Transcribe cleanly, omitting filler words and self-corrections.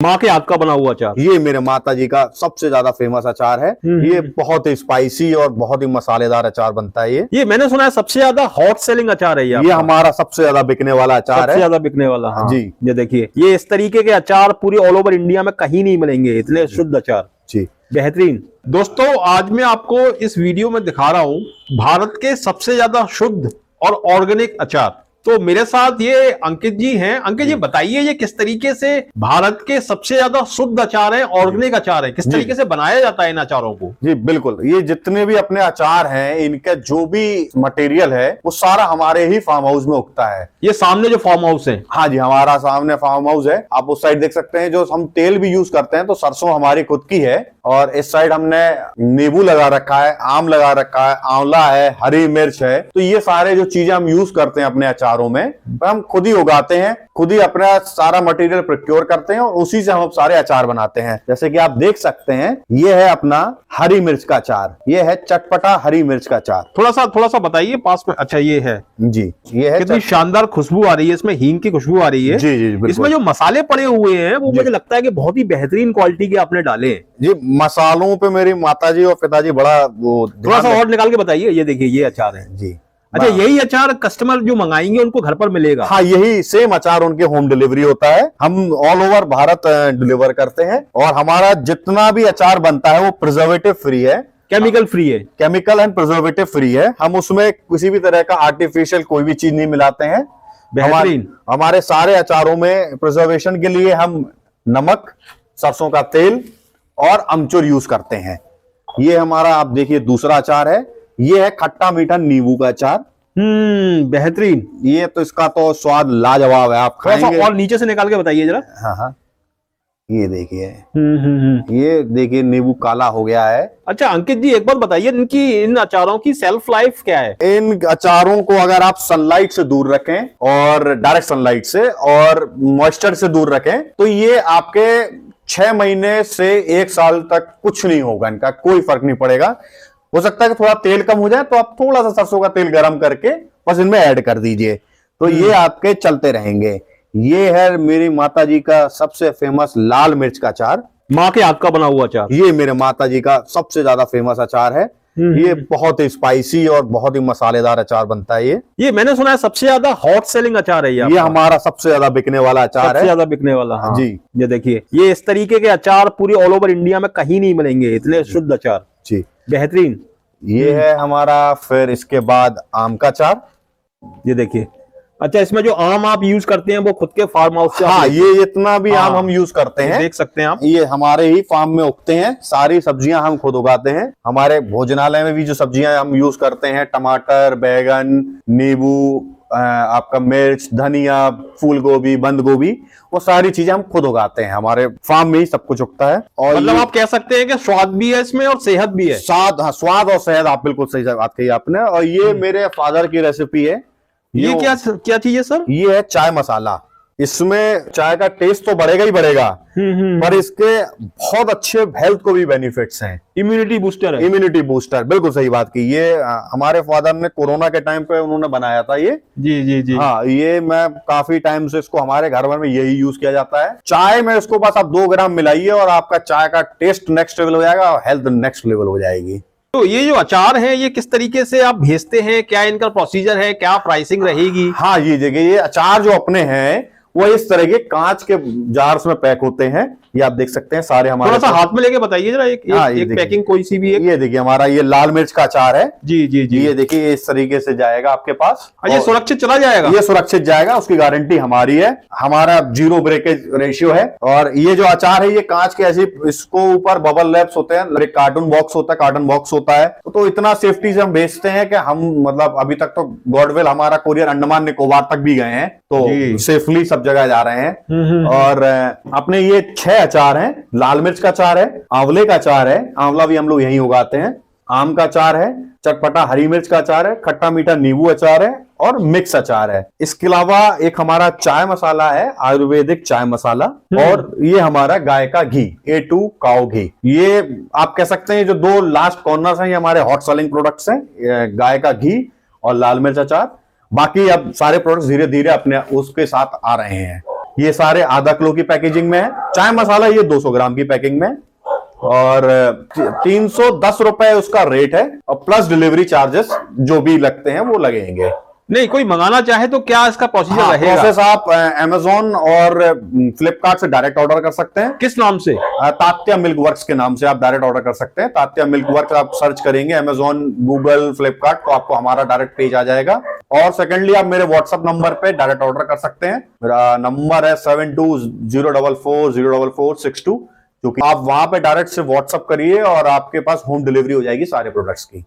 माँ के हाथ का बना हुआ अचार। ये मेरे माता जी का सबसे ज्यादा फेमस अचार है। ये बहुत ही स्पाइसी और बहुत ही मसालेदार अचार बनता है। ये मैंने सुना है सबसे ज्यादा हॉट सेलिंग अचार है ये हमारा सबसे ज्यादा बिकने वाला अचार है। सबसे ज्यादा बिकने वाला। हाँ जी। ये देखिए, ये इस तरीके के अचार पूरे ऑल ओवर इंडिया में कहीं नहीं मिलेंगे, इतने शुद्ध अचार। जी बेहतरीन। दोस्तों, आज मैं आपको इस वीडियो में दिखा रहा हूं भारत के सबसे ज्यादा शुद्ध और ऑर्गेनिक अचार। तो मेरे साथ ये अंकित जी हैं। अंकित जी, बताइए ये किस तरीके से भारत के सबसे ज्यादा शुद्ध अचार है, ऑर्गेनिक अचार है, किस तरीके से बनाया जाता है इन अचारों को? जी बिल्कुल, ये जितने भी अपने अचार हैं, इनका जो भी मटेरियल है वो सारा हमारे ही फार्म हाउस में उगता है। ये सामने जो फार्म हाउस है? हाँ जी, हमारा सामने फार्म हाउस है। आप उस साइड देख सकते हैं, जो हम तेल भी यूज करते हैं तो सरसों हमारी खुद की है, और इस साइड हमने नींबू लगा रखा है, आम लगा रखा है, आंवला है, हरी मिर्च है। तो ये सारे जो चीजें हम यूज करते हैं अपने अचारों में, हम खुद ही उगाते हैं, खुद ही अपना सारा मटेरियल प्रोक्योर करते हैं और उसी से हम सारे अचार बनाते हैं। जैसे कि आप देख सकते हैं, ये है अपना हरी मिर्च का अचार, ये है चटपटा हरी मिर्च का अचार। थोड़ा सा बताइए पास में। अच्छा, ये है जी, ये है। कितनी शानदार खुशबू आ रही है इसमें, हींग की खुशबू आ रही है। जी जी बिल्कुल। इसमें जो मसाले पड़े हुए हैं वो मुझे लगता है कि बहुत ही बेहतरीन क्वालिटी के आपने डाले हैं। जी, मसालों पे मेरी माताजी और पिताजी बड़ा वो थोड़ा सा और निकाल के बताइए। ये देखिए, ये अचार है जी। अच्छा, यही अचार कस्टमर जो मंगाएंगे उनको घर पर मिलेगा? हाँ, यही सेम अचार उनके होम डिलीवरी होता है। हम ऑल ओवर भारत डिलीवर करते हैं, और हमारा जितना भी अचार बनता है वो प्रिजर्वेटिव फ्री है, केमिकल फ्री है। केमिकल एंड प्रिजर्वेटिव फ्री है। हम उसमें किसी भी तरह का आर्टिफिशियल कोई भी चीज नहीं मिलाते हैं। बेहतरीन। हमारे सारे अचारों में प्रिजर्वेशन के लिए हम नमक, सरसों का तेल और अमचूर यूज करते हैं। ये हमारा, आप देखिए, दूसरा अचार है। ये है खट्टा मीठा नींबू का अचार। बेहतरीन। ये तो इसका तो स्वाद लाजवाब है, आप खाएंगे। और नीचे से निकाल के बताइए जरा। हाँ हाँ, ये देखिए। ये देखिए, नींबू काला हो गया है। अच्छा अंकित जी, एक बात बताइए, इन अचारों की सेल्फ लाइफ क्या है? इन अचारों को अगर आप सनलाइट से दूर रखें, और डायरेक्ट सनलाइट से और मॉइस्चर से दूर रखें, तो ये आपके 6 महीने से 1 साल तक कुछ नहीं होगा, इनका कोई फर्क नहीं पड़ेगा। हो सकता है कि थोड़ा तेल कम हो जाए, तो आप थोड़ा सा सरसों का तेल गर्म करके बस इनमें ऐड कर दीजिए, तो ये आपके चलते रहेंगे। ये है मेरी माताजी का सबसे फेमस लाल मिर्च का अचार, माँ के हाथ का बना हुआ अचार। ये मेरे माताजी का सबसे ज्यादा फेमस अचार है। ये बहुत ही स्पाइसी और बहुत ही मसालेदार अचार बनता है। ये मैंने सुना है सबसे ज्यादा हॉट सेलिंग अचार है ये हमारा सबसे ज्यादा बिकने वाला अचार है। सबसे ज्यादा बिकने वाला। हाँ जी। ये देखिए, ये इस तरीके के अचार पूरे ऑल ओवर इंडिया में कहीं नहीं मिलेंगे, इतने शुद्ध अचार। जी बेहतरीन। ये है हमारा, फिर इसके बाद आम का अचार। ये देखिए। अच्छा, इसमें जो आम आप यूज करते हैं वो खुद के फार्म हाउस से? हाँ, ये इतना भी आम हम यूज करते हैं, देख सकते हैं आप। ये हमारे ही फार्म में उगते हैं। सारी सब्जियां हम खुद उगाते हैं। हमारे भोजनालय में भी जो सब्जियां हम यूज करते हैं, टमाटर, बैगन, नींबू, आपका मिर्च, धनिया, फूल गोभी, बंद गोभी, वो सारी चीजें हम खुद उगाते हैं। हमारे फार्म में ही सब कुछ उगता है। और मतलब आप कह सकते हैं कि स्वाद भी है इसमें और सेहत भी है। स्वाद, हाँ, स्वाद और सेहत, आप बिल्कुल सही बात कही आपने। और ये मेरे फादर की रेसिपी है। ये क्या चीज है सर? ये है चाय मसाला। इसमें चाय का टेस्ट तो बढ़ेगा ही बढ़ेगा, पर इसके बहुत अच्छे हेल्थ को भी बेनिफिट्स हैं। इम्यूनिटी बूस्टर है। इम्यूनिटी बूस्टर, बिल्कुल सही बात की। ये हमारे फादर ने कोरोना के टाइम पे उन्होंने बनाया था ये। जी जी जी। हाँ, ये मैं काफी टाइम से इसको हमारे घर में यही यूज किया जाता है। चाय में इसको बस आप 2 ग्राम मिलाइए और आपका चाय का टेस्ट नेक्स्ट लेवल हो जाएगा और हेल्थ नेक्स्ट लेवल हो जाएगी। तो ये जो अचार है, ये किस तरीके से आप भेजते हैं, क्या इनका प्रोसीजर है, क्या प्राइसिंग रहेगी? हाँ, ये देखिए, ये अचार जो अपने हैं वो इस तरह के कांच के जार्स में पैक होते हैं। ये आप देख सकते हैं सारे हमारे। थोड़ा सा हाथ में लेके बताइए जरा, एक पैकिंग कोई सी भी। ये देखिए, हमारा ये लाल मिर्च का अचार है। जी जी जी। ये देखिए, इस तरीके से जाएगा आपके पास। ये सुरक्षित चला जाएगा? ये सुरक्षित जाएगा, उसकी गारंटी हमारी है। हमारा 0 ब्रेकेज रेशियो है। और ये जो अचार है, ये कांच के ऐसे, इसको ऊपर बबल रैप्स होते हैं, एक कार्टून बॉक्स होता है, कार्टन बॉक्स होता है। तो इतना सेफ्टी से हम भेजते हैं कि हम, मतलब अभी तक तो गॉडविल हमारा कोरियर अंडमान निकोबार तक भी गए हैं, तो सेफली सब जगह जा रहे हैं। और अपने ये 6 अचार हैं। लाल मिर्च का अचार है, आंवले का अचार है, आंवला भी हम लोग यहीं उगाते हैं, आम का अचार है, चटपटा हरी मिर्च का अचार है, खट्टा मीठा नींबू अचार है, और मिक्स अचार है। इसके अलावा एक हमारा चाय मसाला है, आयुर्वेदिक चाय मसाला, और ये हमारा गाय का घी, A2 काऊ घी। ये आप कह सकते हैं जो 2 लास्ट कॉर्नर्स हैं, ये हमारे हॉट सेलिंग प्रोडक्ट्स हैं, गाय का घी और लाल मिर्च अचार। बाकी अब सारे प्रोडक्ट्स धीरे धीरे अपने उसके साथ आ रहे हैं। ये सारे आधा किलो की पैकेजिंग में है। चाय मसाला ये 200 ग्राम की पैकिंग में, और 310 रुपए उसका रेट है, और प्लस डिलीवरी चार्जेस जो भी लगते हैं वो लगेंगे। नहीं, कोई मंगाना चाहे तो क्या इसका प्रोसीजर हाँ, रहेगा? प्रोसेस आप अमेजोन और फ्लिपकार्ट से डायरेक्ट ऑर्डर कर सकते हैं। किस नाम से? तात्या मिल्क वर्क्स के नाम से आप डायरेक्ट ऑर्डर कर सकते हैं। तात्या मिल्क वर्क्स आप सर्च करेंगे अमेजोन, गूगल, फ्लिपकार्ट, तो आपको हमारा डायरेक्ट पेज आ जाएगा। और सेकेंडली आप मेरे व्हाट्सएप नंबर पे डायरेक्ट ऑर्डर कर सकते हैं। मेरा नंबर है 72044462, जो कि आप वहां पे डायरेक्ट से व्हाट्सएप करिए और आपके पास होम डिलीवरी हो जाएगी सारे प्रोडक्ट्स की।